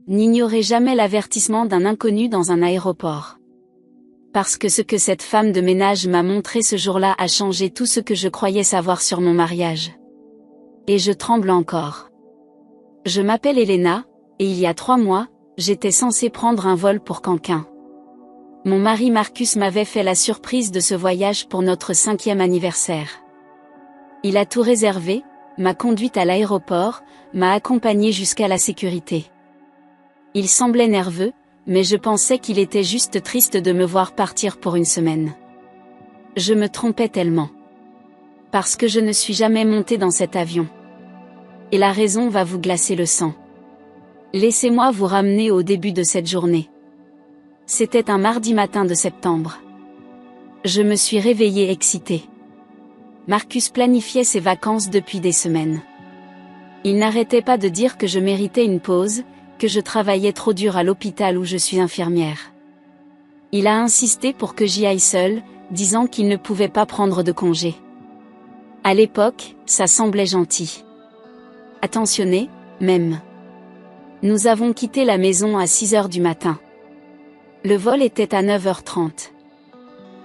N'ignorez jamais l'avertissement d'un inconnu dans un aéroport. Parce que ce que cette femme de ménage m'a montré ce jour-là a changé tout ce que je croyais savoir sur mon mariage. Et je tremble encore. Je m'appelle Elena, et il y a 3 mois, j'étais censée prendre un vol pour Canquin. Mon mari Marcus m'avait fait la surprise de ce voyage pour notre 5e anniversaire. Il a tout réservé, m'a conduite à l'aéroport, m'a accompagnée jusqu'à la sécurité. Il semblait nerveux, mais je pensais qu'il était juste triste de me voir partir pour une semaine. Je me trompais tellement. Parce que je ne suis jamais montée dans cet avion. Et la raison va vous glacer le sang. Laissez-moi vous ramener au début de cette journée. C'était un mardi matin de septembre. Je me suis réveillée excitée. Marcus planifiait ses vacances depuis des semaines. Il n'arrêtait pas de dire que je méritais une pause, que je travaillais trop dur à l'hôpital où je suis infirmière. Il a insisté pour que j'y aille seule, disant qu'il ne pouvait pas prendre de congé. À l'époque, ça semblait gentil. Attentionné, même. Nous avons quitté la maison à 6 heures du matin. Le vol était à 9h30.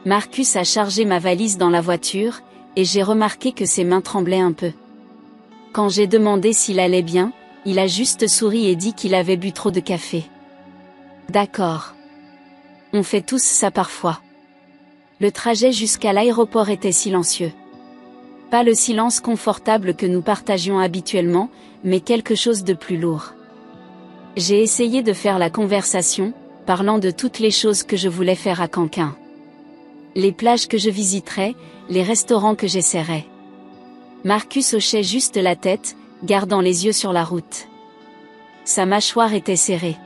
Marcus a chargé ma valise dans la voiture, et j'ai remarqué que ses mains tremblaient un peu. Quand j'ai demandé s'il allait bien, il a juste souri et dit qu'il avait bu trop de café. D'accord. On fait tous ça parfois. Le trajet jusqu'à l'aéroport était silencieux. Pas le silence confortable que nous partagions habituellement, mais quelque chose de plus lourd. J'ai essayé de faire la conversation, parlant de toutes les choses que je voulais faire à Canquin. Les plages que je visiterais, les restaurants que j'essaierais. Marcus hochait juste la tête, gardant les yeux sur la route. Sa mâchoire était serrée.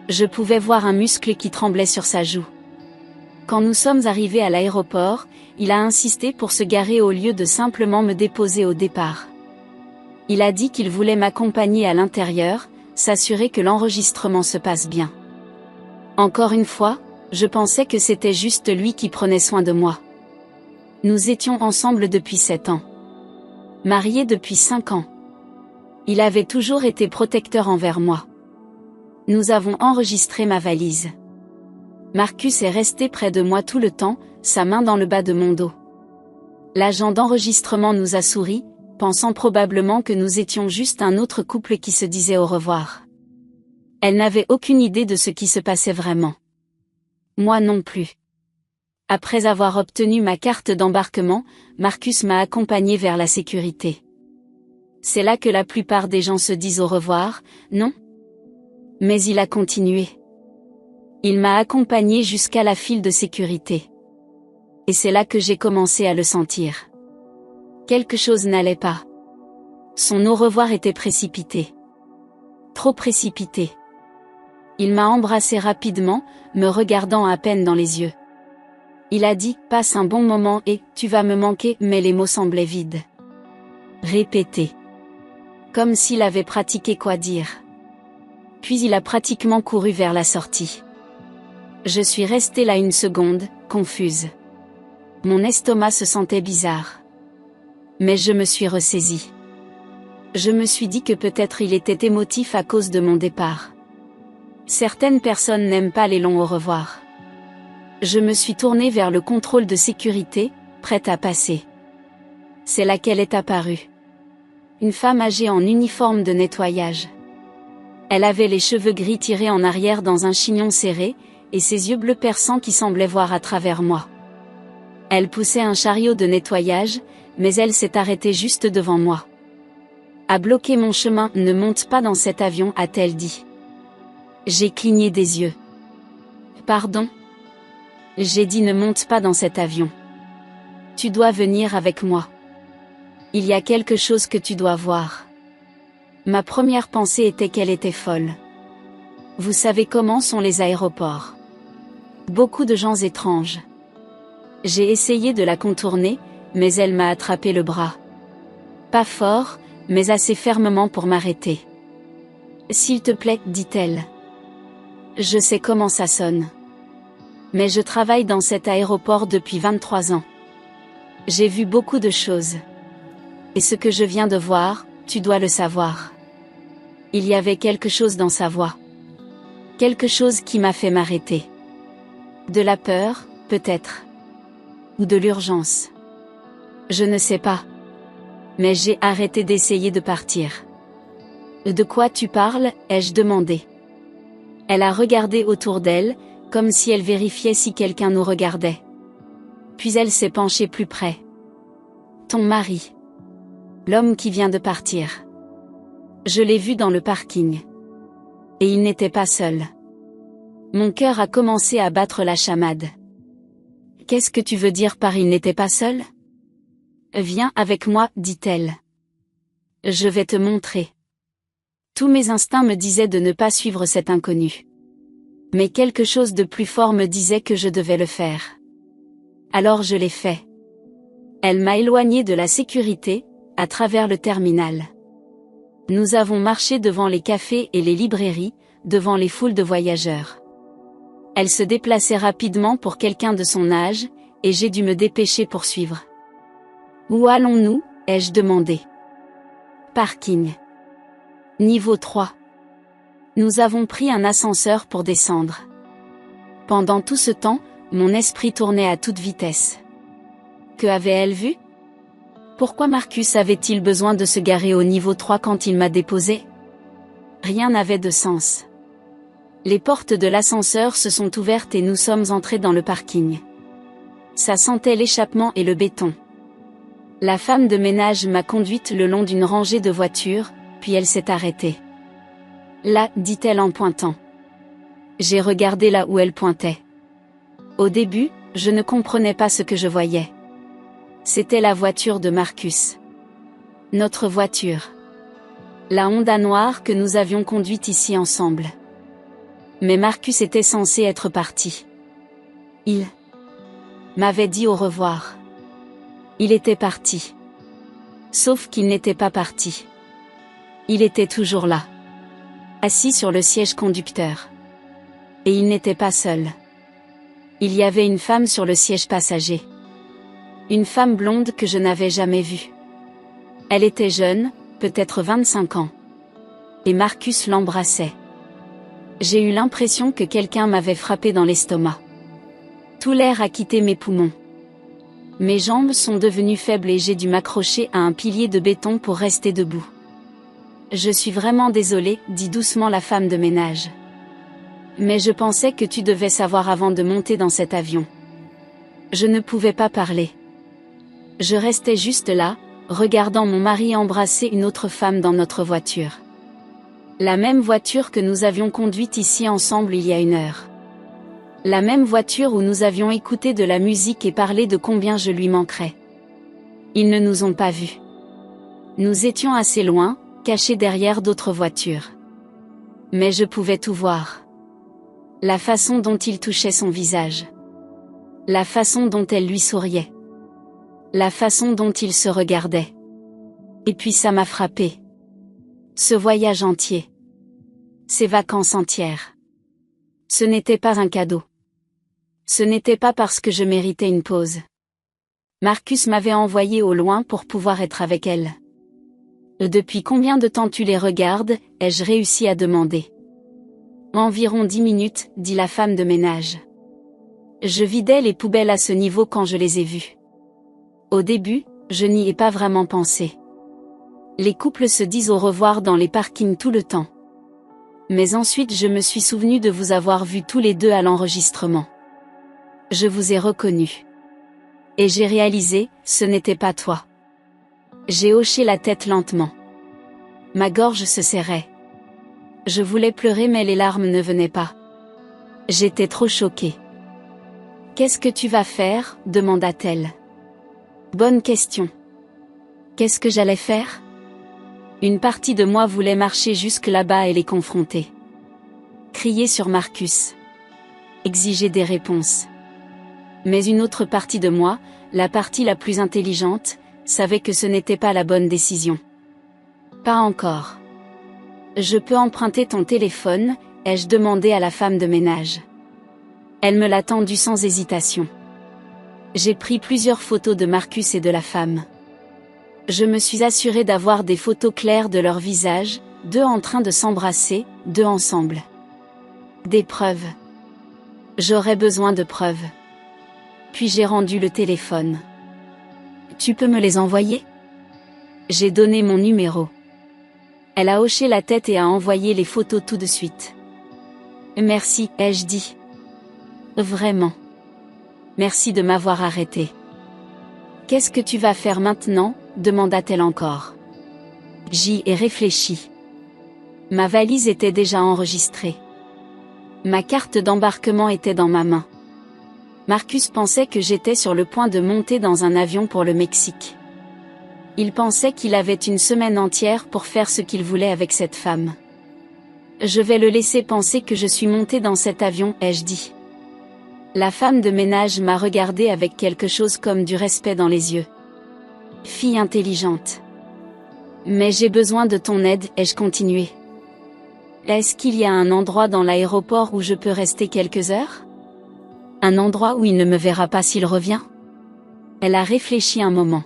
Je pouvais voir un muscle qui tremblait sur sa joue. Quand nous sommes arrivés à l'aéroport, il a insisté pour se garer au lieu de simplement me déposer au départ. Il a dit qu'il voulait m'accompagner à l'intérieur, s'assurer que l'enregistrement se passe bien. Encore une fois, je pensais que c'était juste lui qui prenait soin de moi. Nous étions ensemble depuis 7 ans. Mariés depuis 5 ans. Il avait toujours été protecteur envers moi. Nous avons enregistré ma valise. Marcus est resté près de moi tout le temps, sa main dans le bas de mon dos. L'agent d'enregistrement nous a souri, pensant probablement que nous étions juste un autre couple qui se disait au revoir. Elle n'avait aucune idée de ce qui se passait vraiment. Moi non plus. Après avoir obtenu ma carte d'embarquement, Marcus m'a accompagné vers la sécurité. C'est là que la plupart des gens se disent au revoir, non? Mais il a continué. Il m'a accompagné jusqu'à la file de sécurité. Et c'est là que j'ai commencé à le sentir. Quelque chose n'allait pas. Son au revoir était précipité. Trop précipité. Il m'a embrassé rapidement, me regardant à peine dans les yeux. Il a dit « Passe un bon moment et tu vas me manquer » mais les mots semblaient vides. Répété. Comme s'il avait pratiqué quoi dire. Puis il a pratiquement couru vers la sortie. Je suis restée là une seconde, confuse. Mon estomac se sentait bizarre. Mais je me suis ressaisie. Je me suis dit que peut-être il était émotif à cause de mon départ. Certaines personnes n'aiment pas les longs au revoir. Je me suis tournée vers le contrôle de sécurité, prête à passer. C'est là qu'elle est apparue. Une femme âgée en uniforme de nettoyage. Elle avait les cheveux gris tirés en arrière dans un chignon serré, et ses yeux bleus perçants qui semblaient voir à travers moi. Elle poussait un chariot de nettoyage, mais elle s'est arrêtée juste devant moi. A bloqué mon chemin, ne monte pas dans cet avion, a-t-elle dit. J'ai cligné des yeux. Pardon? J'ai dit ne monte pas dans cet avion. Tu dois venir avec moi. Il y a quelque chose que tu dois voir. Ma première pensée était qu'elle était folle. Vous savez comment sont les aéroports. Beaucoup de gens étranges. J'ai essayé de la contourner, mais elle m'a attrapé le bras. Pas fort, mais assez fermement pour m'arrêter. S'il te plaît, dit-elle. Je sais comment ça sonne. Mais je travaille dans cet aéroport depuis 23 ans. J'ai vu beaucoup de choses. Et ce que je viens de voir, tu dois le savoir. Il y avait quelque chose dans sa voix. Quelque chose qui m'a fait m'arrêter. De la peur, peut-être. Ou de l'urgence. Je ne sais pas. Mais j'ai arrêté d'essayer de partir. De quoi tu parles, ai-je demandé. Elle a regardé autour d'elle, comme si elle vérifiait si quelqu'un nous regardait. Puis elle s'est penchée plus près. Ton mari. L'homme qui vient de partir. Je l'ai vu dans le parking. Et il n'était pas seul. Mon cœur a commencé à battre la chamade. Qu'est-ce que tu veux dire par il n'était pas seul? Viens avec moi, dit-elle. Je vais te montrer. Tous mes instincts me disaient de ne pas suivre cet inconnu. Mais quelque chose de plus fort me disait que je devais le faire. Alors je l'ai fait. Elle m'a éloignée de la sécurité, à travers le terminal. Nous avons marché devant les cafés et les librairies, devant les foules de voyageurs. Elle se déplaçait rapidement pour quelqu'un de son âge, et j'ai dû me dépêcher pour suivre. Où allons-nous, ai-je demandé. Parking. Niveau 3. Nous avons pris un ascenseur pour descendre. Pendant tout ce temps, mon esprit tournait à toute vitesse. Que avait-elle vu? Pourquoi Marcus avait-il besoin de se garer au niveau 3 quand il m'a déposé? Rien n'avait de sens. Les portes de l'ascenseur se sont ouvertes et nous sommes entrés dans le parking. Ça sentait l'échappement et le béton. La femme de ménage m'a conduite le long d'une rangée de voitures, puis elle s'est arrêtée. Là, dit-elle en pointant. J'ai regardé là où elle pointait. Au début, je ne comprenais pas ce que je voyais. C'était la voiture de Marcus. Notre voiture. La Honda noire que nous avions conduite ici ensemble. Mais Marcus était censé être parti. Il m'avait dit au revoir. Il était parti. Sauf qu'il n'était pas parti. Il était toujours là. Assis sur le siège conducteur. Et il n'était pas seul. Il y avait une femme sur le siège passager. Une femme blonde que je n'avais jamais vue. Elle était jeune, peut-être 25 ans. Et Marcus l'embrassait. J'ai eu l'impression que quelqu'un m'avait frappé dans l'estomac. Tout l'air a quitté mes poumons. Mes jambes sont devenues faibles et j'ai dû m'accrocher à un pilier de béton pour rester debout. Je suis vraiment désolée, dit doucement la femme de ménage. Mais je pensais que tu devais savoir avant de monter dans cet avion. Je ne pouvais pas parler. Je restais juste là, regardant mon mari embrasser une autre femme dans notre voiture. La même voiture que nous avions conduite ici ensemble il y a 1 heure. La même voiture où nous avions écouté de la musique et parlé de combien je lui manquerais. Ils ne nous ont pas vus. Nous étions assez loin, cachés derrière d'autres voitures. Mais je pouvais tout voir. La façon dont il touchait son visage. La façon dont elle lui souriait. La façon dont il se regardait. Et puis ça m'a frappé. Ce voyage entier. Ces vacances entières. Ce n'était pas un cadeau. Ce n'était pas parce que je méritais une pause. Marcus m'avait envoyé au loin pour pouvoir être avec elle. Depuis combien de temps tu les regardes, ai-je réussi à demander. Environ 10 minutes, dit la femme de ménage. Je vidais les poubelles à ce niveau quand je les ai vus. Au début, je n'y ai pas vraiment pensé. Les couples se disent au revoir dans les parkings tout le temps. Mais ensuite je me suis souvenu de vous avoir vus tous les deux à l'enregistrement. Je vous ai reconnu. Et j'ai réalisé, ce n'était pas toi. J'ai hoché la tête lentement. Ma gorge se serrait. Je voulais pleurer mais les larmes ne venaient pas. J'étais trop choquée. Qu'est-ce que tu vas faire, demanda-t-elle. Bonne question. Qu'est-ce que j'allais faire? Une partie de moi voulait marcher jusque là-bas et les confronter. Crier sur Marcus. Exiger des réponses. Mais une autre partie de moi, la partie la plus intelligente, savait que ce n'était pas la bonne décision. Pas encore. Je peux emprunter ton téléphone, ai-je demandé à la femme de ménage. Elle me l'a tendu sans hésitation. J'ai pris plusieurs photos de Marcus et de la femme. Je me suis assurée d'avoir des photos claires de leur visage, deux en train de s'embrasser, deux ensemble. Des preuves. J'aurais besoin de preuves. Puis j'ai rendu le téléphone. Tu peux me les envoyer? J'ai donné mon numéro. Elle a hoché la tête et a envoyé les photos tout de suite. Merci, ai-je dit. Vraiment. Merci de m'avoir arrêté. Qu'est-ce que tu vas faire maintenant? Demanda-t-elle encore. J'y ai réfléchi. Ma valise était déjà enregistrée. Ma carte d'embarquement était dans ma main. Marcus pensait que j'étais sur le point de monter dans un avion pour le Mexique. Il pensait qu'il avait une semaine entière pour faire ce qu'il voulait avec cette femme. Je vais le laisser penser que je suis montée dans cet avion, ai-je dit. La femme de ménage m'a regardé avec quelque chose comme du respect dans les yeux. Fille intelligente. Mais j'ai besoin de ton aide, ai-je continué. Est-ce qu'il y a un endroit dans l'aéroport où je peux rester quelques heures? Un endroit où il ne me verra pas s'il revient? Elle a réfléchi un moment.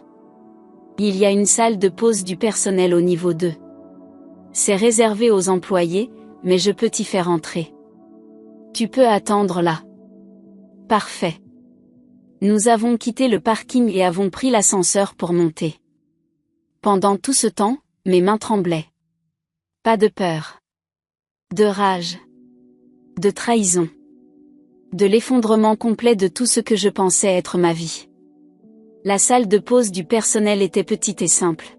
Il y a une salle de pause du personnel au niveau 2. C'est réservé aux employés, mais je peux t'y faire entrer. Tu peux attendre là. Parfait. Nous avons quitté le parking et avons pris l'ascenseur pour monter. Pendant tout ce temps, mes mains tremblaient. Pas de peur. De rage. De trahison. De l'effondrement complet de tout ce que je pensais être ma vie. La salle de pause du personnel était petite et simple.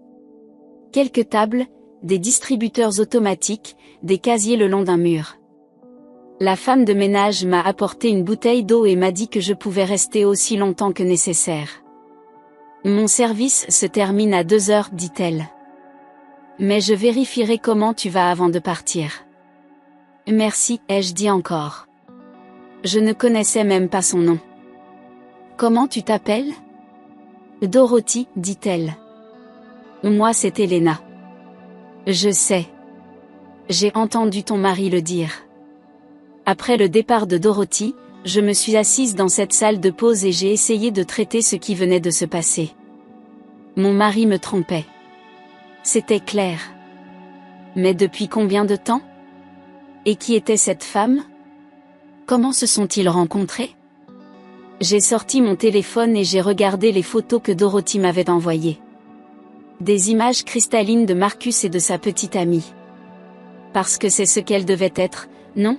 Quelques tables, des distributeurs automatiques, des casiers le long d'un mur. La femme de ménage m'a apporté une bouteille d'eau et m'a dit que je pouvais rester aussi longtemps que nécessaire. Mon service se termine à 2 heures, dit-elle. Mais je vérifierai comment tu vas avant de partir. Merci, ai-je dit encore. Je ne connaissais même pas son nom. Comment tu t'appelles? Dorothy, dit-elle. Moi c'est Elena. Je sais. J'ai entendu ton mari le dire. Après le départ de Dorothy, je me suis assise dans cette salle de pause et j'ai essayé de traiter ce qui venait de se passer. Mon mari me trompait. C'était clair. Mais depuis combien de temps? Et qui était cette femme? Comment se sont-ils rencontrés? J'ai sorti mon téléphone et j'ai regardé les photos que Dorothy m'avait envoyées. Des images cristallines de Marcus et de sa petite amie. Parce que c'est ce qu'elle devait être, non?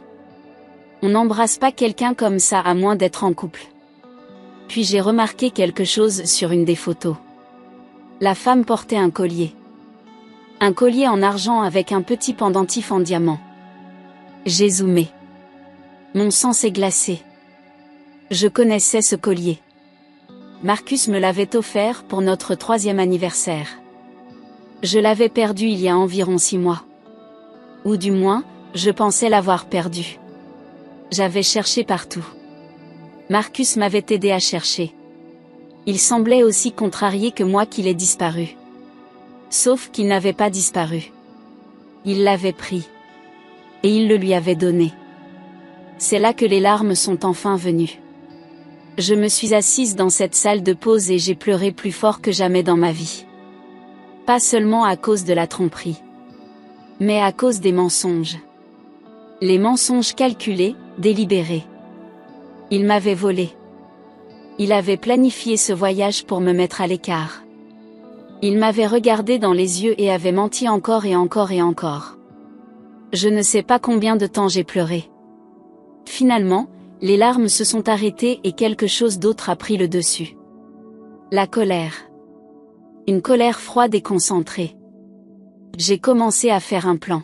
On n'embrasse pas quelqu'un comme ça à moins d'être en couple. Puis j'ai remarqué quelque chose sur une des photos. La femme portait un collier. Un collier en argent avec un petit pendentif en diamant. J'ai zoomé. Mon sang s'est glacé. Je connaissais ce collier. Marcus me l'avait offert pour notre 3e anniversaire. Je l'avais perdu il y a environ 6 mois. Ou du moins, je pensais l'avoir perdu. J'avais cherché partout. Marcus m'avait aidé à chercher. Il semblait aussi contrarié que moi qu'il ait disparu. Sauf qu'il n'avait pas disparu. Il l'avait pris. Et il le lui avait donné. C'est là que les larmes sont enfin venues. Je me suis assise dans cette salle de pause et j'ai pleuré plus fort que jamais dans ma vie. Pas seulement à cause de la tromperie. Mais à cause des mensonges. Les mensonges calculés, délibérés. Il m'avait volé. Il avait planifié ce voyage pour me mettre à l'écart. Il m'avait regardé dans les yeux et avait menti encore et encore et encore. Je ne sais pas combien de temps j'ai pleuré. Finalement, les larmes se sont arrêtées et quelque chose d'autre a pris le dessus. La colère. Une colère froide et concentrée. J'ai commencé à faire un plan.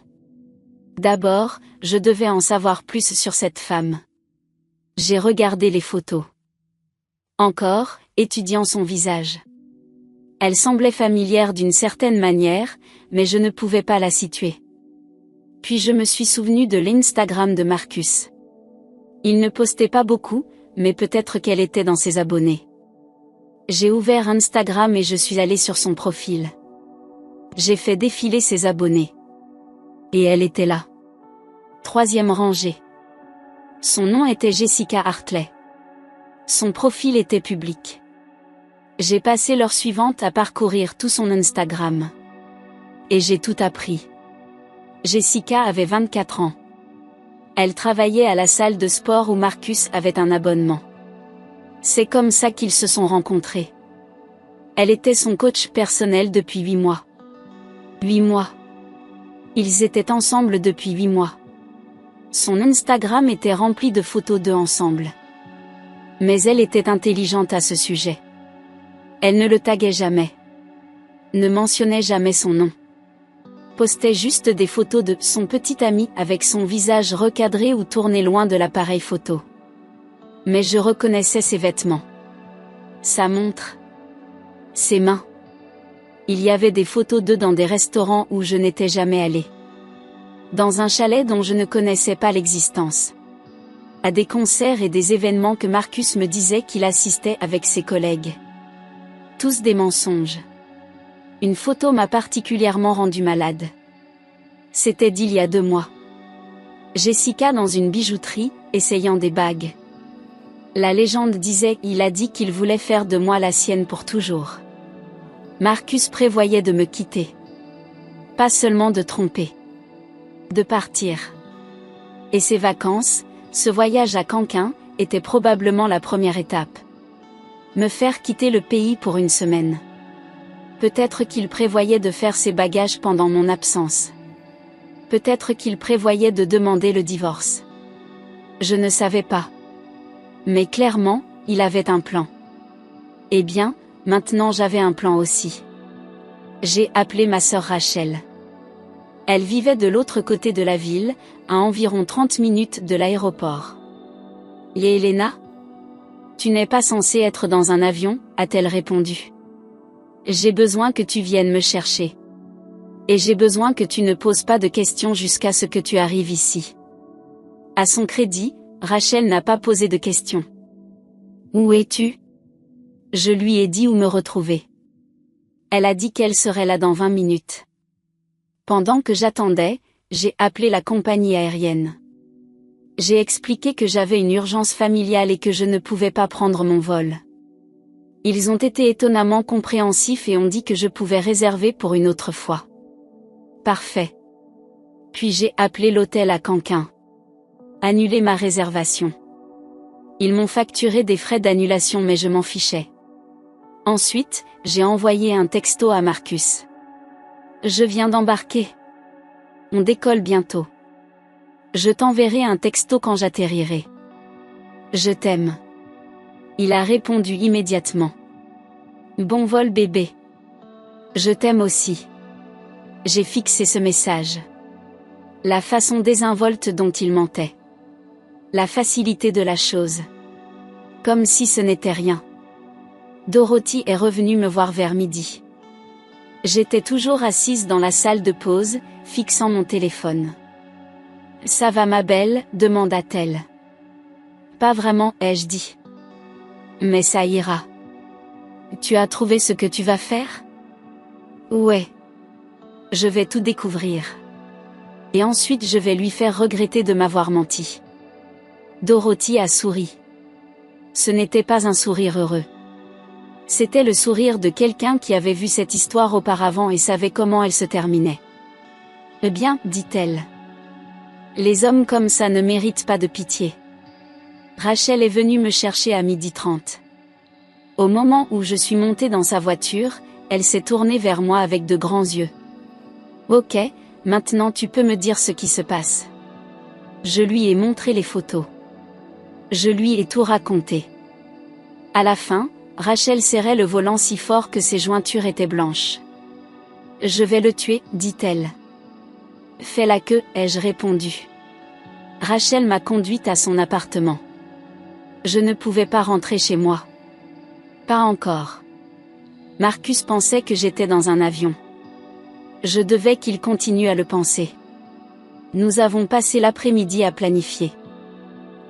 D'abord, je devais en savoir plus sur cette femme. J'ai regardé les photos. Encore, étudiant son visage. Elle semblait familière d'une certaine manière, mais je ne pouvais pas la situer. Puis je me suis souvenu de l'Instagram de Marcus. Il ne postait pas beaucoup, mais peut-être qu'elle était dans ses abonnés. J'ai ouvert Instagram et je suis allée sur son profil. J'ai fait défiler ses abonnés. Et elle était là. 3e rangée. Son nom était Jessica Hartley. Son profil était public. J'ai passé l'heure suivante à parcourir tout son Instagram. Et j'ai tout appris. Jessica avait 24 ans. Elle travaillait à la salle de sport où Marcus avait un abonnement. C'est comme ça qu'ils se sont rencontrés. Elle était son coach personnel depuis 8 mois. 8 mois. Ils étaient ensemble depuis 8 mois. Son Instagram était rempli de photos d'eux ensemble. Mais elle était intelligente à ce sujet. Elle ne le taguait jamais. Ne mentionnait jamais son nom. Postait juste des photos de son petit ami avec son visage recadré ou tourné loin de l'appareil photo. Mais je reconnaissais ses vêtements. Sa montre. Ses mains. Il y avait des photos d'eux dans des restaurants où je n'étais jamais allée. Dans un chalet dont je ne connaissais pas l'existence. À des concerts et des événements que Marcus me disait qu'il assistait avec ses collègues. Tous des mensonges. Une photo m'a particulièrement rendu malade. C'était d'il y a 2 mois. Jessica dans une bijouterie, essayant des bagues. La légende disait, il a dit qu'il voulait faire de moi la sienne pour toujours. Marcus prévoyait de me quitter. Pas seulement de tromper. De partir. Et ses vacances, ce voyage à Canquin, était probablement la première étape. Me faire quitter le pays pour 1 semaine. Peut-être qu'il prévoyait de faire ses bagages pendant mon absence. Peut-être qu'il prévoyait de demander le divorce. Je ne savais pas. Mais clairement, il avait un plan. Eh bien, maintenant j'avais un plan aussi. J'ai appelé ma sœur Rachel. Elle vivait de l'autre côté de la ville, à environ 30 minutes de l'aéroport. « Et Elena ? Tu n'es pas censée être dans un avion » a-t-elle répondu. « J'ai besoin que tu viennes me chercher. Et j'ai besoin que tu ne poses pas de questions jusqu'à ce que tu arrives ici. » À son crédit, Rachel n'a pas posé de questions. « Où es-tu ? » Je lui ai dit où me retrouver. Elle a dit qu'elle serait là dans 20 minutes. Pendant que j'attendais, j'ai appelé la compagnie aérienne. J'ai expliqué que j'avais une urgence familiale et que je ne pouvais pas prendre mon vol. Ils ont été étonnamment compréhensifs et ont dit que je pouvais réserver pour une autre fois. Parfait. Puis j'ai appelé l'hôtel à Canquin. Annulé ma réservation. Ils m'ont facturé des frais d'annulation mais je m'en fichais. Ensuite, j'ai envoyé un texto à Marcus. Je viens d'embarquer. On décolle bientôt. Je t'enverrai un texto quand j'atterrirai. Je t'aime. Il a répondu immédiatement. Bon vol bébé. Je t'aime aussi. J'ai fixé ce message. La façon désinvolte dont il mentait. La facilité de la chose. Comme si ce n'était rien. Dorothy est revenue me voir vers midi. J'étais toujours assise dans la salle de pause, fixant mon téléphone. « Ça va ma belle ?» demanda-t-elle. « Pas vraiment, ai-je dit. Mais ça ira. Tu as trouvé ce que tu vas faire ? Ouais. Je vais tout découvrir. Et ensuite je vais lui faire regretter de m'avoir menti. » Dorothy a souri. Ce n'était pas un sourire heureux. C'était le sourire de quelqu'un qui avait vu cette histoire auparavant et savait comment elle se terminait. « Eh bien, dit-elle. Les hommes comme ça ne méritent pas de pitié. » Rachel est venue me chercher à 12h30. Au moment où je suis montée dans sa voiture, elle s'est tournée vers moi avec de grands yeux. « Ok, maintenant tu peux me dire ce qui se passe. » Je lui ai montré les photos. Je lui ai tout raconté. À la fin, Rachel serrait le volant si fort que ses jointures étaient blanches. « Je vais le tuer, dit-elle. »« Fais la queue, ai-je répondu. Rachel m'a conduite à son appartement. Je ne pouvais pas rentrer chez moi. Pas encore. Marcus pensait que j'étais dans un avion. Je devais qu'il continue à le penser. Nous avons passé l'après-midi à planifier.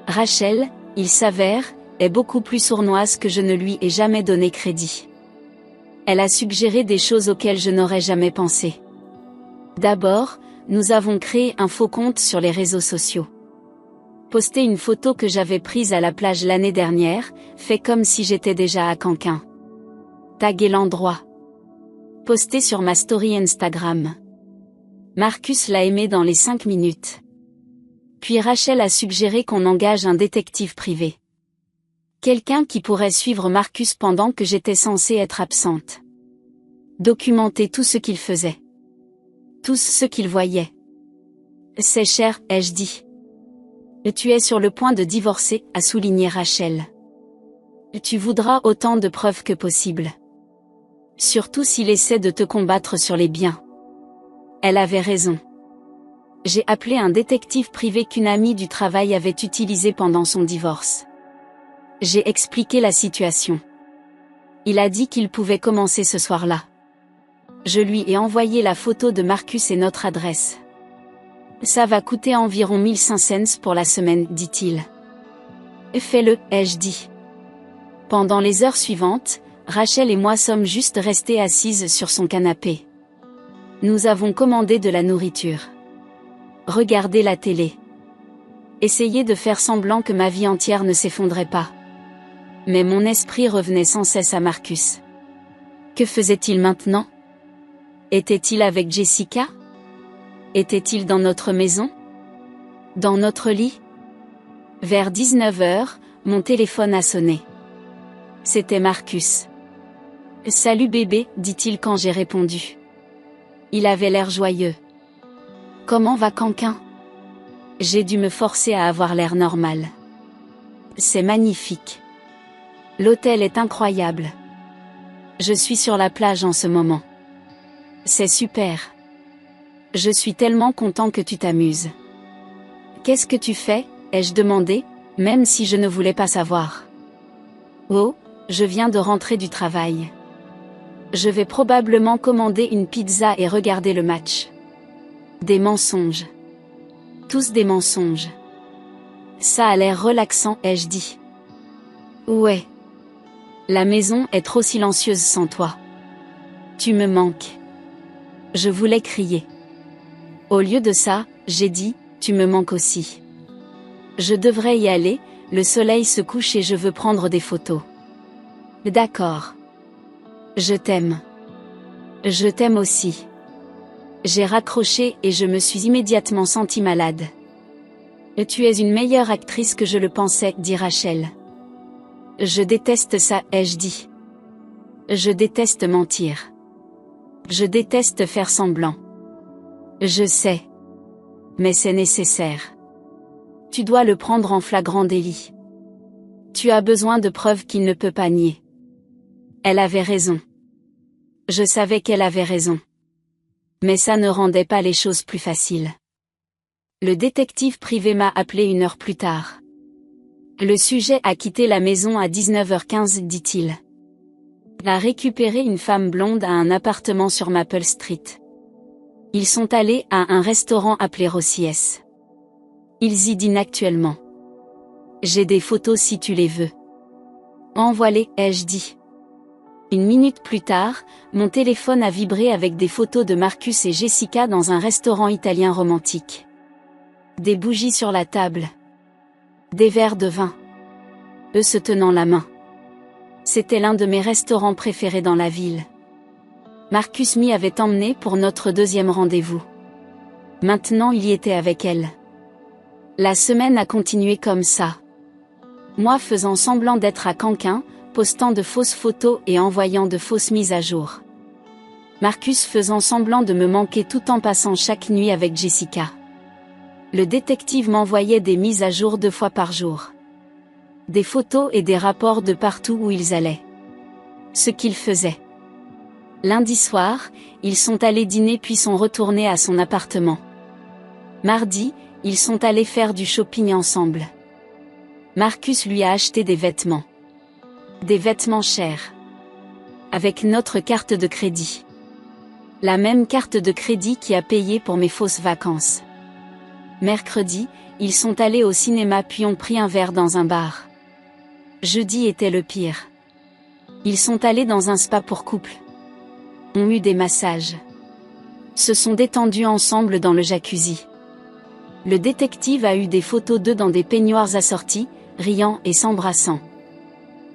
Rachel, il s'avère, est beaucoup plus sournoise que je ne lui ai jamais donné crédit. Elle a suggéré des choses auxquelles je n'aurais jamais pensé. D'abord, nous avons créé un faux compte sur les réseaux sociaux. Posté une photo que j'avais prise à la plage l'année dernière, fait comme si j'étais déjà à Canquin. Tagué l'endroit. Posté sur ma story Instagram. Marcus l'a aimé dans les 5 minutes. Puis Rachel a suggéré qu'on engage un détective privé. Quelqu'un qui pourrait suivre Marcus pendant que j'étais censée être absente. Documenter tout ce qu'il faisait. Tout ce qu'il voyait. C'est cher, ai-je dit. Tu es sur le point de divorcer, a souligné Rachel. Tu voudras autant de preuves que possible. Surtout s'il essaie de te combattre sur les biens. Elle avait raison. J'ai appelé un détective privé qu'une amie du travail avait utilisé pendant son divorce. J'ai expliqué la situation. Il a dit qu'il pouvait commencer ce soir-là. Je lui ai envoyé la photo de Marcus et notre adresse. Ça va coûter environ 1500 cents pour la semaine, dit-il. Fais-le, ai-je dit. Pendant les heures suivantes, Rachel et moi sommes juste restées assises sur son canapé. Nous avons commandé de la nourriture. Regardé la télé. Essayé de faire semblant que ma vie entière ne s'effondrait pas. Mais mon esprit revenait sans cesse à Marcus. Que faisait-il maintenant? Était-il avec Jessica? Était-il dans notre maison? Dans notre lit? Vers 19h, mon téléphone a sonné. C'était Marcus. « Salut bébé, dit-il quand j'ai répondu. Il avait l'air joyeux. « Comment va Canquin ?» J'ai dû me forcer à avoir l'air normal. « C'est magnifique. L'hôtel est incroyable. Je suis sur la plage en ce moment. C'est super. Je suis tellement content que tu t'amuses. Qu'est-ce que tu fais, ai-je demandé, même si je ne voulais pas savoir. Oh, je viens de rentrer du travail. Je vais probablement commander une pizza et regarder le match. Des mensonges. Tous des mensonges. Ça a l'air relaxant, ai-je dit. Ouais. La maison est trop silencieuse sans toi. Tu me manques. Je voulais crier. Au lieu de ça, j'ai dit, tu me manques aussi. Je devrais y aller, le soleil se couche et je veux prendre des photos. D'accord. Je t'aime. Je t'aime aussi. J'ai raccroché et je me suis immédiatement sentie malade. Tu es une meilleure actrice que je le pensais, dit Rachel. Je déteste ça, ai-je dit. Je déteste mentir. Je déteste faire semblant. Je sais. Mais c'est nécessaire. Tu dois le prendre en flagrant délit. Tu as besoin de preuves qu'il ne peut pas nier. Elle avait raison. Je savais qu'elle avait raison. Mais ça ne rendait pas les choses plus faciles. Le détective privé m'a appelé 1 heure plus tard. Le sujet a quitté la maison à 19h15, dit-il. Il a récupéré une femme blonde à un appartement sur Maple Street. Ils sont allés à un restaurant appelé Rossies. Ils y dînent actuellement. J'ai des photos si tu les veux. Envoie-les, ai-je dit. 1 minute plus tard, mon téléphone a vibré avec des photos de Marcus et Jessica dans un restaurant italien romantique. Des bougies sur la table. Des verres de vin. Eux se tenant la main. C'était l'un de mes restaurants préférés dans la ville. Marcus m'y avait emmené pour notre 2e rendez-vous. Maintenant il y était avec elle. La semaine a continué comme ça. Moi faisant semblant d'être à Canquin, postant de fausses photos et envoyant de fausses mises à jour. Marcus faisant semblant de me manquer tout en passant chaque nuit avec Jessica. Le détective m'envoyait des mises à jour 2 fois par jour. Des photos et des rapports de partout où ils allaient. Ce qu'ils faisaient. Lundi soir, ils sont allés dîner puis sont retournés à son appartement. Mardi, ils sont allés faire du shopping ensemble. Marcus lui a acheté des vêtements. Des vêtements chers. Avec notre carte de crédit. La même carte de crédit qui a payé pour mes fausses vacances. Mercredi, ils sont allés au cinéma puis ont pris un verre dans un bar. Jeudi était le pire. Ils sont allés dans un spa pour couple. Ont eu des massages. Se sont détendus ensemble dans le jacuzzi. Le détective a eu des photos d'eux dans des peignoirs assortis, riant et s'embrassant.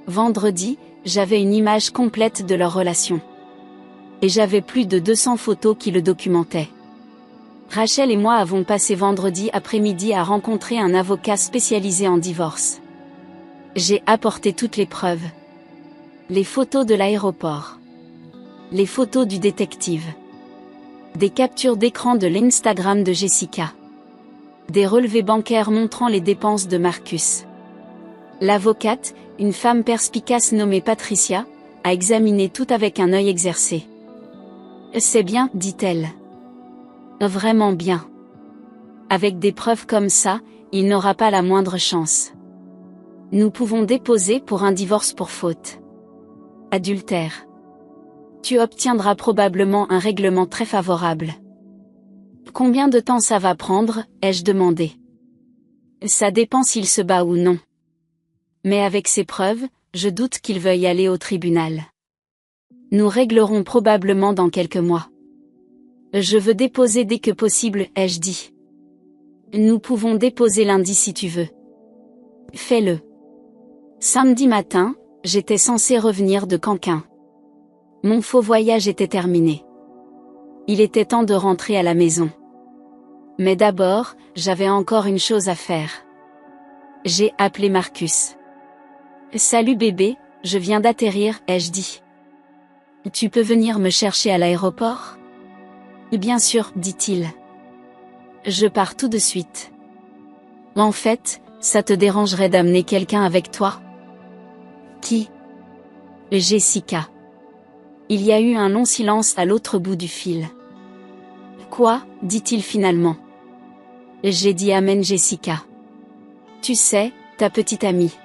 Vendredi, j'avais une image complète de leur relation. Et j'avais plus de 200 photos qui le documentaient. Rachel et moi avons passé vendredi après-midi à rencontrer un avocat spécialisé en divorce. J'ai apporté toutes les preuves. Les photos de l'aéroport. Les photos du détective. Des captures d'écran de l'Instagram de Jessica. Des relevés bancaires montrant les dépenses de Marcus. L'avocate, une femme perspicace nommée Patricia, a examiné tout avec un œil exercé. C'est bien, dit-elle. Vraiment bien. Avec des preuves comme ça, il n'aura pas la moindre chance. Nous pouvons déposer pour un divorce pour faute. Adultère. Tu obtiendras probablement un règlement très favorable. Combien de temps ça va prendre, ai-je demandé. Ça dépend s'il se bat ou non. Mais avec ces preuves, je doute qu'il veuille aller au tribunal. Nous réglerons probablement dans quelques mois. Je veux déposer dès que possible, ai-je dit. Nous pouvons déposer lundi si tu veux. Fais-le. Samedi matin, j'étais censé revenir de Canquin. Mon faux voyage était terminé. Il était temps de rentrer à la maison. Mais d'abord, j'avais encore une chose à faire. J'ai appelé Marcus. Salut bébé, je viens d'atterrir, ai-je dit. Tu peux venir me chercher à l'aéroport ? Bien sûr, dit-il. Je pars tout de suite. En fait, ça te dérangerait d'amener quelqu'un avec toi ? Qui ? Jessica. Il y a eu un long silence à l'autre bout du fil. Quoi ? dit-il finalement. J'ai dit amène Jessica. Tu sais, ta petite amie.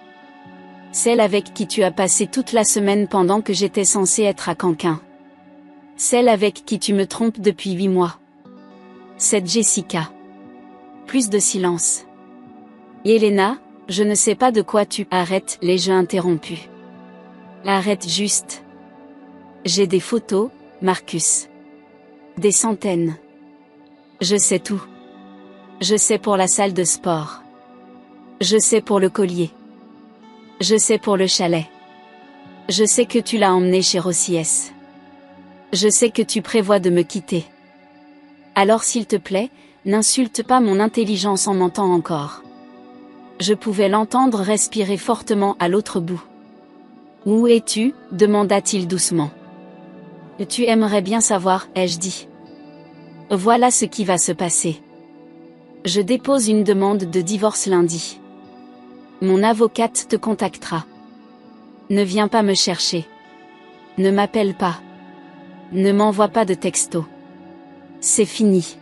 Celle avec qui tu as passé toute la semaine pendant que j'étais censée être à Canquin. Celle avec qui tu me trompes depuis 8 mois. Cette Jessica. Plus de silence. Elena, je ne sais pas de quoi tu arrêtes les jeux interrompus. Arrête juste. J'ai des photos, Marcus. Des centaines. Je sais tout. Je sais pour la salle de sport. Je sais pour le collier. Je sais pour le chalet. Je sais que tu l'as emmené chez Rossies. Je sais que tu prévois de me quitter. Alors s'il te plaît, n'insulte pas mon intelligence en mentant encore. Je pouvais l'entendre respirer fortement à l'autre bout. Où es-tu ? demanda-t-il doucement. Tu aimerais bien savoir, ai-je dit. Voilà ce qui va se passer. Je dépose une demande de divorce lundi. Mon avocate te contactera. Ne viens pas me chercher. Ne m'appelle pas. Ne m'envoie pas de texto. C'est fini.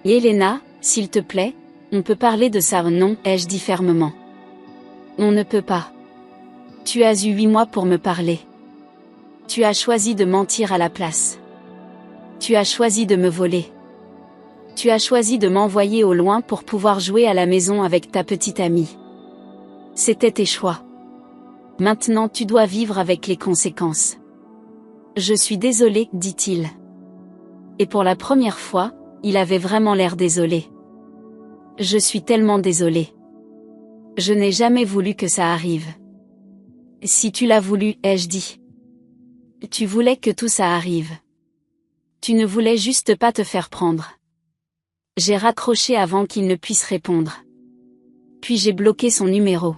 Elena, s'il te plaît, on peut parler de ça, non, ai-je dit fermement. On ne peut pas. Tu as eu 8 mois pour me parler. Tu as choisi de mentir à la place. Tu as choisi de me voler. Tu as choisi de m'envoyer au loin pour pouvoir jouer à la maison avec ta petite amie. C'était tes choix. Maintenant tu dois vivre avec les conséquences. Je suis désolé, dit-il. Et pour la première fois, il avait vraiment l'air désolé. Je suis tellement désolé. Je n'ai jamais voulu que ça arrive. Si tu l'as voulu, ai-je dit. Tu voulais que tout ça arrive. Tu ne voulais juste pas te faire prendre. J'ai raccroché avant qu'il ne puisse répondre. Puis j'ai bloqué son numéro.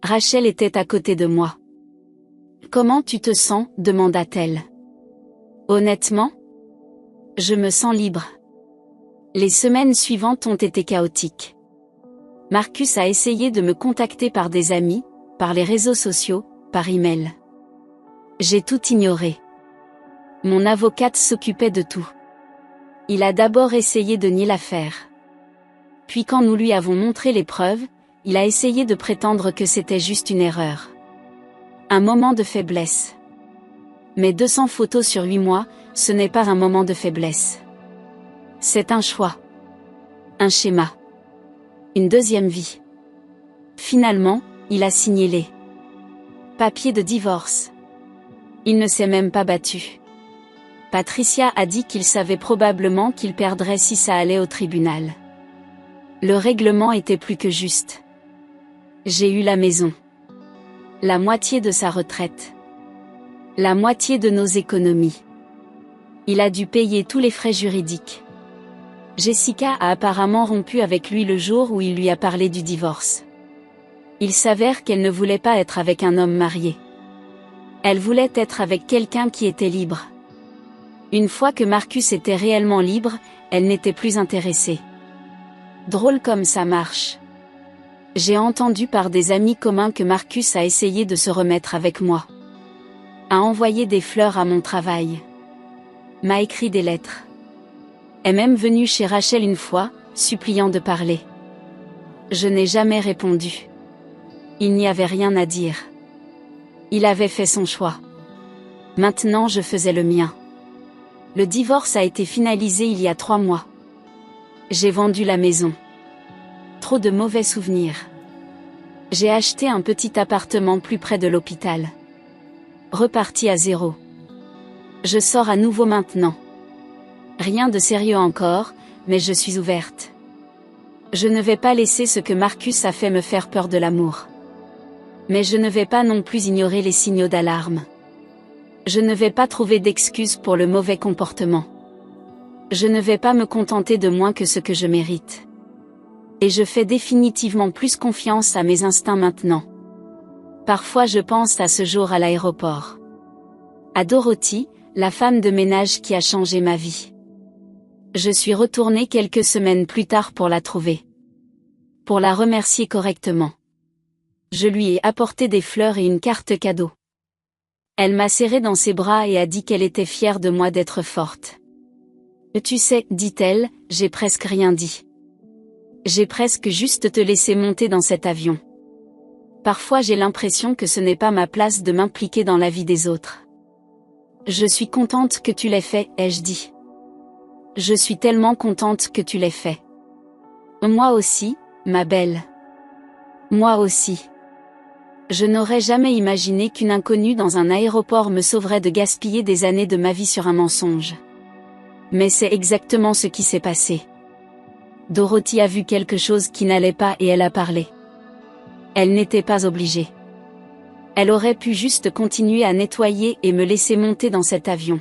Rachel était à côté de moi. Comment tu te sens ? demanda-t-elle. Honnêtement ? Je me sens libre. Les semaines suivantes ont été chaotiques. Marcus a essayé de me contacter par des amis, par les réseaux sociaux, par email. J'ai tout ignoré. Mon avocate s'occupait de tout. Il a d'abord essayé de nier l'affaire. Puis quand nous lui avons montré les preuves, il a essayé de prétendre que c'était juste une erreur. Un moment de faiblesse. Mais 200 photos sur 8 mois, ce n'est pas un moment de faiblesse. C'est un choix. Un schéma. Une deuxième vie. Finalement, il a signé les papiers de divorce. Il ne s'est même pas battu. Patricia a dit qu'il savait probablement qu'il perdrait si ça allait au tribunal. Le règlement était plus que juste. J'ai eu la maison. La moitié de sa retraite. La moitié de nos économies. Il a dû payer tous les frais juridiques. Jessica a apparemment rompu avec lui le jour où il lui a parlé du divorce. Il s'avère qu'elle ne voulait pas être avec un homme marié. Elle voulait être avec quelqu'un qui était libre. Une fois que Marcus était réellement libre, elle n'était plus intéressée. Drôle comme ça marche. J'ai entendu par des amis communs que Marcus a essayé de se remettre avec moi. A envoyé des fleurs à mon travail. M'a écrit des lettres. Est même venu chez Rachel une fois, suppliant de parler. Je n'ai jamais répondu. Il n'y avait rien à dire. Il avait fait son choix. Maintenant je faisais le mien. Le divorce a été finalisé il y a 3 mois. J'ai vendu la maison. Trop de mauvais souvenirs. J'ai acheté un petit appartement plus près de l'hôpital. Reparti à zéro. Je sors à nouveau maintenant. Rien de sérieux encore, mais je suis ouverte. Je ne vais pas laisser ce que Marcus a fait me faire peur de l'amour. Mais je ne vais pas non plus ignorer les signaux d'alarme. Je ne vais pas trouver d'excuses pour le mauvais comportement. Je ne vais pas me contenter de moins que ce que je mérite. Et je fais définitivement plus confiance à mes instincts maintenant. Parfois je pense à ce jour à l'aéroport. À Dorothy, la femme de ménage qui a changé ma vie. Je suis retournée quelques semaines plus tard pour la trouver. Pour la remercier correctement. Je lui ai apporté des fleurs et une carte cadeau. Elle m'a serré dans ses bras et a dit qu'elle était fière de moi d'être forte. Tu sais, dit-elle, j'ai presque rien dit. J'ai presque juste te laissé monter dans cet avion. Parfois j'ai l'impression que ce n'est pas ma place de m'impliquer dans la vie des autres. Je suis contente que tu l'aies fait, ai-je dit. Je suis tellement contente que tu l'aies fait. Moi aussi, ma belle. Moi aussi. Je n'aurais jamais imaginé qu'une inconnue dans un aéroport me sauverait de gaspiller des années de ma vie sur un mensonge. Mais c'est exactement ce qui s'est passé. Dorothy a vu quelque chose qui n'allait pas et elle a parlé. Elle n'était pas obligée. Elle aurait pu juste continuer à nettoyer et me laisser monter dans cet avion.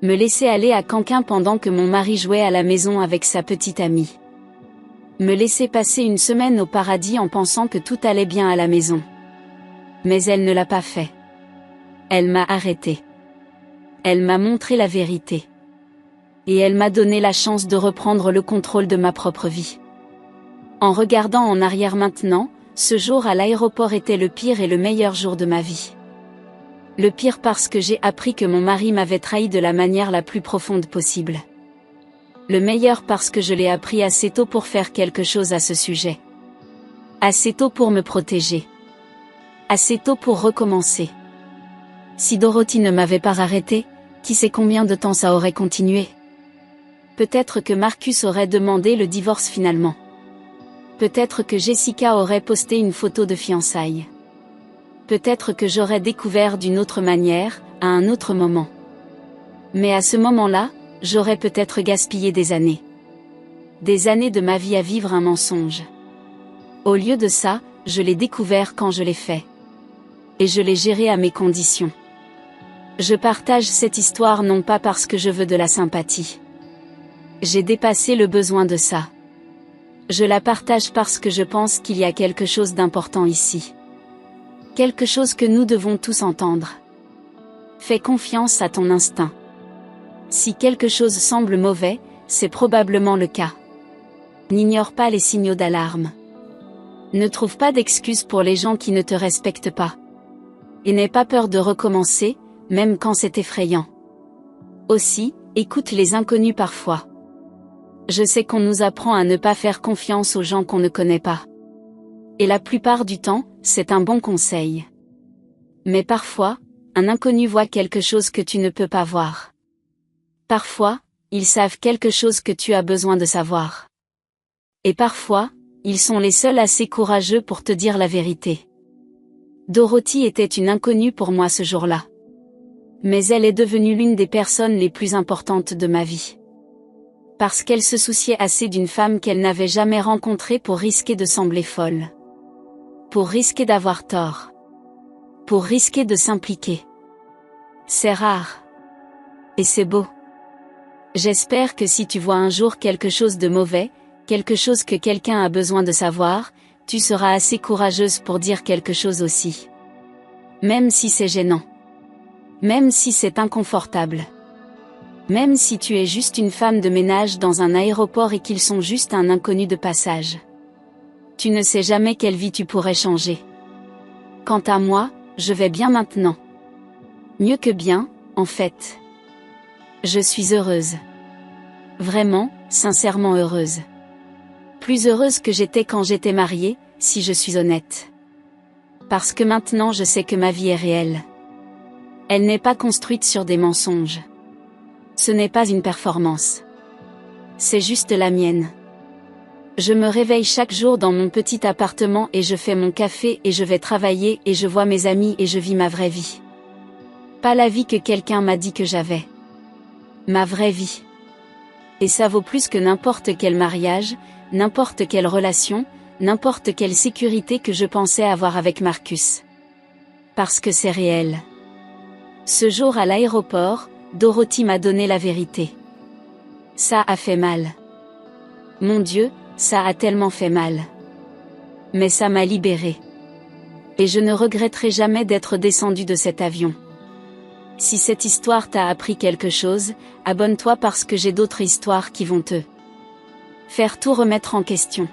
Me laisser aller à Canquin pendant que mon mari jouait à la maison avec sa petite amie. Me laisser passer une semaine au paradis en pensant que tout allait bien à la maison. Mais elle ne l'a pas fait. Elle m'a arrêté. Elle m'a montré la vérité. Et elle m'a donné la chance de reprendre le contrôle de ma propre vie. En regardant en arrière maintenant, ce jour à l'aéroport était le pire et le meilleur jour de ma vie. Le pire parce que j'ai appris que mon mari m'avait trahi de la manière la plus profonde possible. Le meilleur parce que je l'ai appris assez tôt pour faire quelque chose à ce sujet. Assez tôt pour me protéger. Assez tôt pour recommencer. Si Dorothy ne m'avait pas arrêté, qui sait combien de temps ça aurait continué? Peut-être que Marcus aurait demandé le divorce finalement. Peut-être que Jessica aurait posté une photo de fiançailles. Peut-être que j'aurais découvert d'une autre manière, à un autre moment. Mais à ce moment-là, j'aurais peut-être gaspillé des années. Des années de ma vie à vivre un mensonge. Au lieu de ça, je l'ai découvert quand je l'ai fait. Et je l'ai géré à mes conditions. Je partage cette histoire non pas parce que je veux de la sympathie. J'ai dépassé le besoin de ça. Je la partage parce que je pense qu'il y a quelque chose d'important ici. Quelque chose que nous devons tous entendre. Fais confiance à ton instinct. Si quelque chose semble mauvais, c'est probablement le cas. N'ignore pas les signaux d'alarme. Ne trouve pas d'excuses pour les gens qui ne te respectent pas. Et n'aie pas peur de recommencer, même quand c'est effrayant. Aussi, écoute les inconnus parfois. Je sais qu'on nous apprend à ne pas faire confiance aux gens qu'on ne connaît pas. Et la plupart du temps, c'est un bon conseil. Mais parfois, un inconnu voit quelque chose que tu ne peux pas voir. Parfois, ils savent quelque chose que tu as besoin de savoir. Et parfois, ils sont les seuls assez courageux pour te dire la vérité. Dorothy était une inconnue pour moi ce jour-là. Mais elle est devenue l'une des personnes les plus importantes de ma vie. Parce qu'elle se souciait assez d'une femme qu'elle n'avait jamais rencontrée pour risquer de sembler folle. Pour risquer d'avoir tort. Pour risquer de s'impliquer. C'est rare. Et c'est beau. J'espère que si tu vois un jour quelque chose de mauvais, quelque chose que quelqu'un a besoin de savoir, tu seras assez courageuse pour dire quelque chose aussi. Même si c'est gênant. Même si c'est inconfortable. Même si tu es juste une femme de ménage dans un aéroport et qu'ils sont juste un inconnu de passage. Tu ne sais jamais quelle vie tu pourrais changer. Quant à moi, je vais bien maintenant. Mieux que bien, en fait. Je suis heureuse. Vraiment, sincèrement heureuse. Plus heureuse que j'étais quand j'étais mariée, si je suis honnête. Parce que maintenant je sais que ma vie est réelle. Elle n'est pas construite sur des mensonges. Ce n'est pas une performance. C'est juste la mienne. Je me réveille chaque jour dans mon petit appartement et je fais mon café et je vais travailler et je vois mes amis et je vis ma vraie vie. Pas la vie que quelqu'un m'a dit que j'avais. Ma vraie vie. Et ça vaut plus que n'importe quel mariage, n'importe quelle relation, n'importe quelle sécurité que je pensais avoir avec Marcus. Parce que c'est réel. Ce jour à l'aéroport, Dorothy m'a donné la vérité. Ça a fait mal. Mon Dieu, ça a tellement fait mal. Mais ça m'a libérée. Et je ne regretterai jamais d'être descendue de cet avion. Si cette histoire t'a appris quelque chose, abonne-toi parce que j'ai d'autres histoires qui vont te faire tout remettre en question.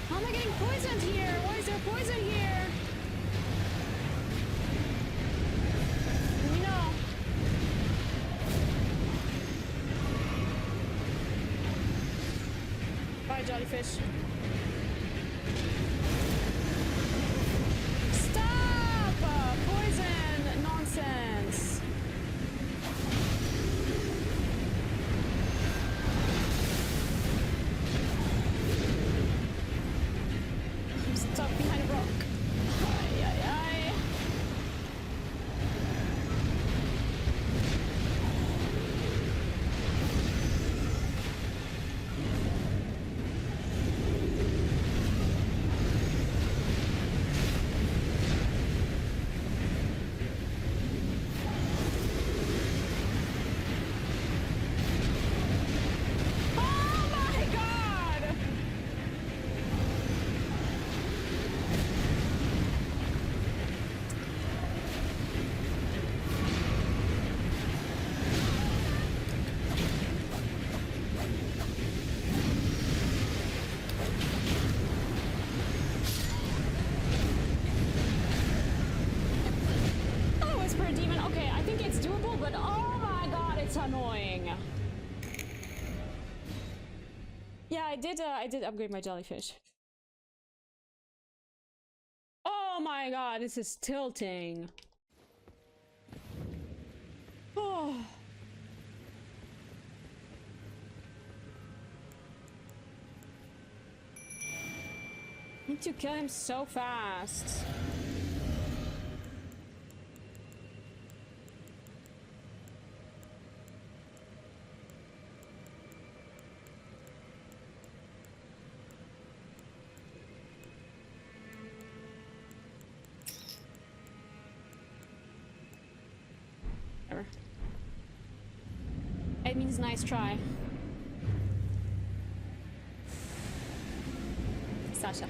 How am I getting poisoned here? Why is there poison here? Let me know. Bye, jellyfish. Stop! Poison nonsense. I'm stuck behind a rock. Ay, ay, ay. Oh my god! Oh, Whisper Demon. Okay, I think it's doable, but oh my god, it's annoying. Yeah, I did upgrade my jellyfish. Oh my god, this is tilting. Oh. Need to kill him so fast. Whatever. It means nice try. Sasha.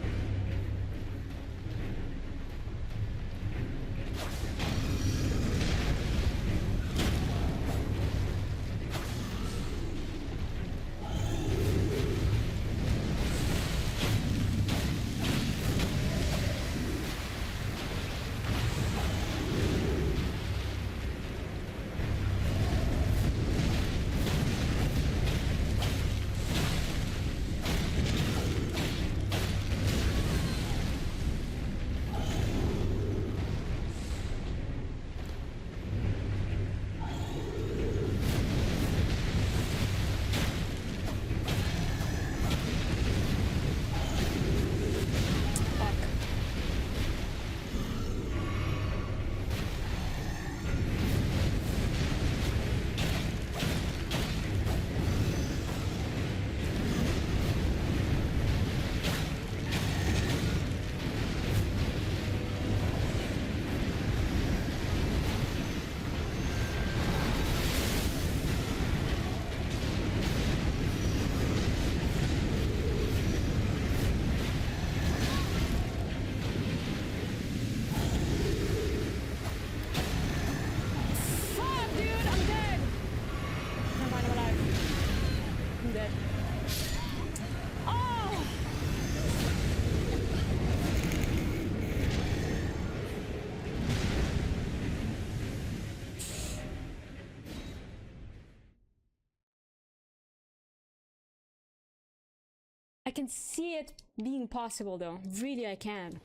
can see it being possible though. Really, I can.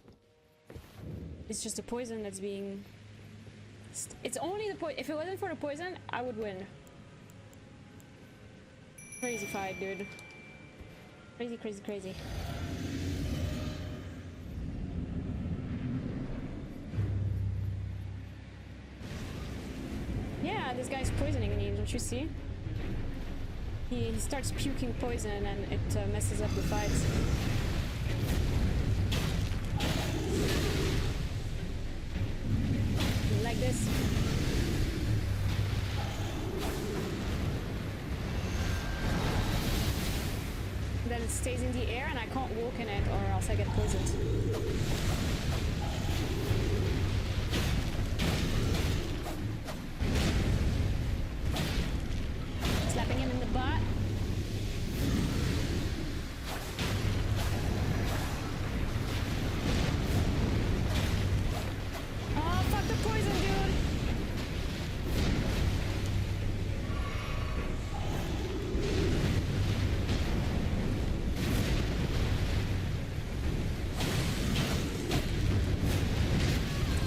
It's just the poison that's being... It's only the poison. If it wasn't for the poison, I would win. Crazy fight, dude. Crazy, crazy, crazy. Yeah, this guy's poisoning me, don't you see? He starts puking poison and it messes up the fights. Like this. Then it stays in the air and I can't walk in it or else I get poisoned. Slapping him in the butt. Oh, fuck the poison, dude!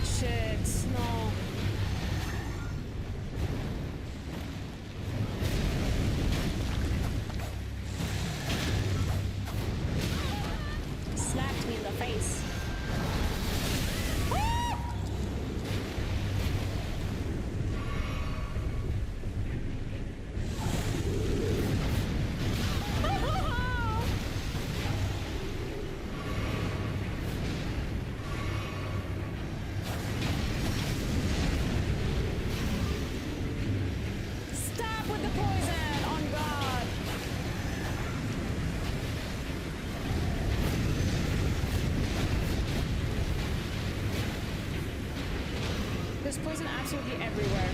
Shit, no. Slapped me in the face. Stop with the poison, on God. There's poison absolutely everywhere.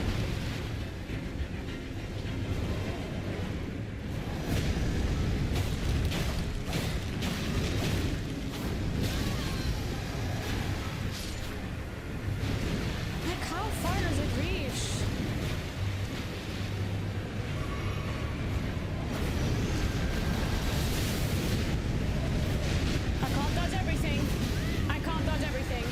Like, how far does it reach? I can't dodge everything. I can't dodge everything.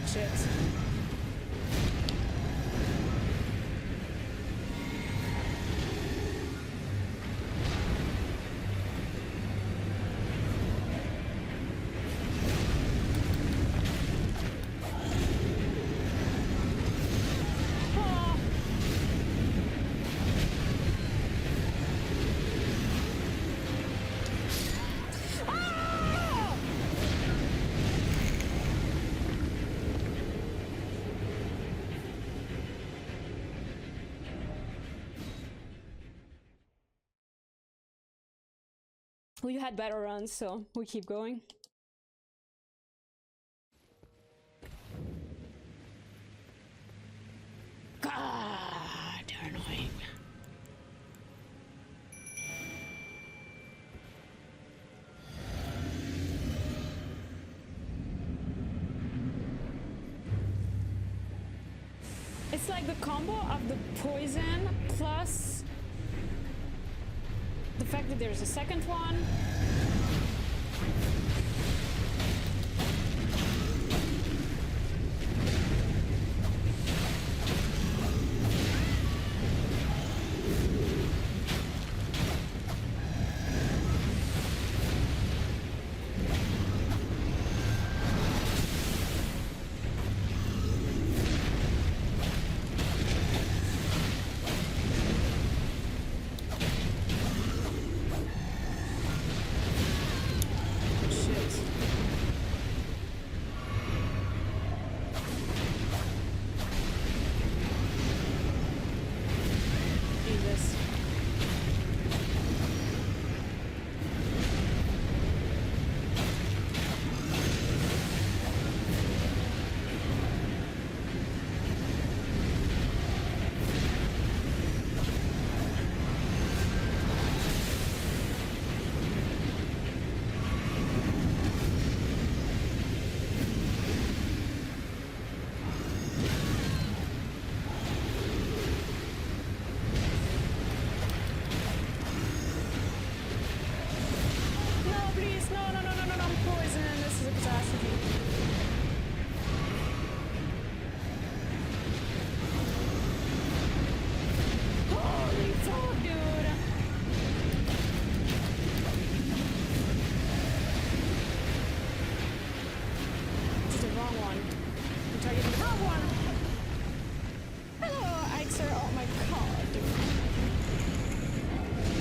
Shit. Oh. Ah! We had better runs, so we keep going. God, they're annoying. It's like the combo of the poison plus the fact that there's a second one. poison. This is a catastrophe. Holy fuck, dude! This is the wrong one. I'm targeting the wrong one!